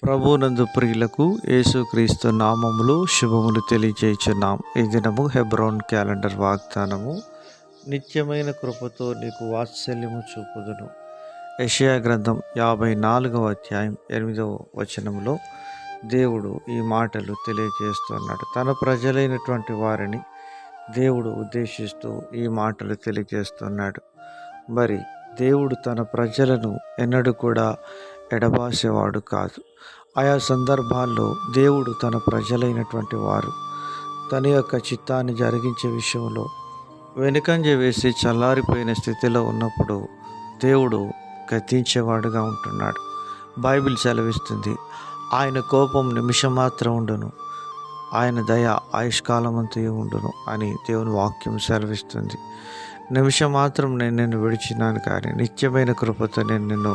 ప్రభునందు ప్రియులకు యేసుక్రీస్తు నామములు శుభములు తెలియజేయుచున్నాం. ఈ దినము హెబ్రోన్ క్యాలెండర్ వాగ్దానము. నిత్యమైన కృపతో నీకు వాత్సల్యము చూపుదును. యెషయా గ్రంథం 54వ అధ్యాయం 8వ వచనములో దేవుడు ఈ మాటలు తెలియజేస్తున్నాడు. తన ప్రజలైనటువంటి వారిని దేవుడు ఉద్దేశిస్తూ ఈ మాటలు తెలియజేస్తున్నాడు. మరి దేవుడు తన ప్రజలను ఎన్నడూ కూడా ఎడబాసేవాడు కాదు. ఆయా సందర్భాల్లో దేవుడు తన ప్రజలైనటువంటి వారు తన యొక్క చిత్తాన్ని జరిగించే విషయంలో వెనుకంజ వేసి చల్లారిపోయిన స్థితిలో ఉన్నప్పుడు దేవుడు గద్దించేవాడుగా ఉంటున్నాడు. బైబిల్ సెలవిస్తుంది, ఆయన కోపం నిమిషం మాత్రం ఉండును, ఆయన దయ ఆయుష్కాలమంతయు ఉండును అని దేవుని వాక్యం సెలవిస్తుంది. నిమిషం మాత్రం నేను నిన్ను విడిచినాను, కానీ నిత్యమైన కృపతో నేను నిన్ను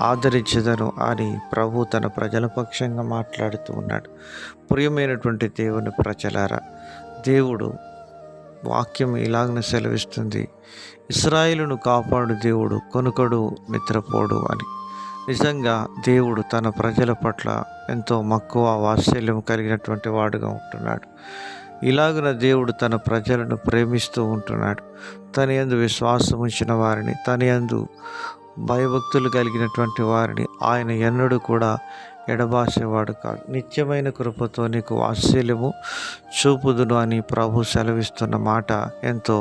ఆదరించదను అని ప్రభు తన ప్రజల పక్షంగా మాట్లాడుతూ ఉన్నాడు. ప్రియమైనటువంటి దేవుని ప్రజలారా, దేవుడు వాక్యం ఇలాగనే సెలవిస్తుంది, ఇశ్రాయేలును కాపాడు దేవుడు కొనుకడు నిద్రపోడు అని. నిజంగా దేవుడు తన ప్రజల పట్ల ఎంతో మక్కువ వాత్సల్యం కలిగినటువంటి వాడుగా ఉంటున్నాడు. ఇలాగున దేవుడు తన ప్రజలను ప్రేమిస్తూ ఉంటున్నాడు. తన యందు విశ్వాసం ఉంచిన వారిని, తన యందు భయభక్తులు కలిగినటువంటి వారిని ఆయన ఎన్నడూ కూడా ఎడబాసేవాడు కాదు. నిత్యమైన కృపతో నీకు వాత్సల్యము చూపుదును అని ప్రభు సెలవిస్తున్న మాట ఎంతో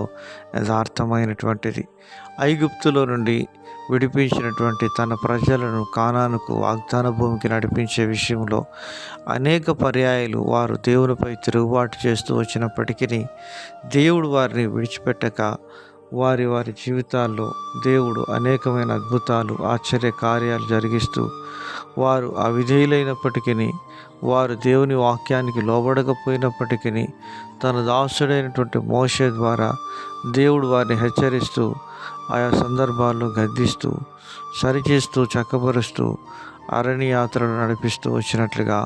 యథార్థమైనటువంటిది. ఐగుప్తులో నుండి విడిపించినటువంటి తన ప్రజలను కానానుకు వాగ్దాన భూమికి నడిపించే విషయంలో అనేక పర్యాయాలు వారు దేవునిపై తిరుగుబాటు చేస్తూ వచ్చినప్పటికీ దేవుడు వారిని విడిచిపెట్టక వారి జీవితాల్లో దేవుడు అనేకమైన అద్భుతాలు, ఆశ్చర్య కార్యాలు జరిగిస్తూ వారు అవిధేయులైనప్పటికీ, వారు దేవుని వాక్యానికి లోబడకపోయినప్పటికీ తన దాసుడైనటువంటి మోషే ద్వారా దేవుడు వారిని హెచ్చరిస్తూ ఆయా సందర్భాల్లో గద్దిస్తూ సరిచేస్తూ చక్కబరుస్తూ అరణ్య యాత్రను నడిపిస్తూ వచ్చినట్లుగా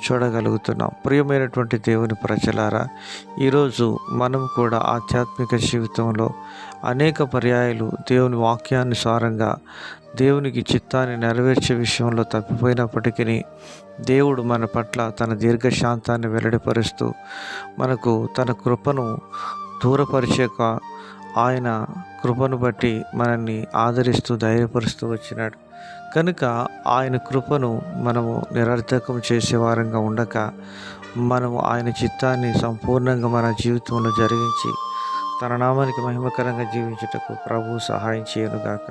చూడగలుగుతున్నాం. ప్రియమైనటువంటి దేవుని ప్రజలారా, ఈరోజు మనం కూడా ఆధ్యాత్మిక జీవితంలో అనేక పర్యాయాలు దేవుని వాక్యానుసారంగా దేవునికి చిత్తాన్ని నెరవేర్చే విషయంలో తప్పిపోయినప్పటికీ దేవుడు మన పట్ల తన దీర్ఘశాంతాన్ని వెల్లడిపరుస్తూ మనకు తన కృపను దూరపరిచేక ఆయన కృపను బట్టి మనల్ని ఆదరిస్తూ ధైర్యపరుస్తూ వచ్చినాడు. కనుక ఆయన కృపను మనము నిరర్థకం చేసేవారంగా ఉండక మనము ఆయన చిత్తాన్ని సంపూర్ణంగా మన జీవితంలో జరిగించి తన నామానికి మహిమకరంగా జీవించుటకు ప్రభు సహాయం చేయనుగాక.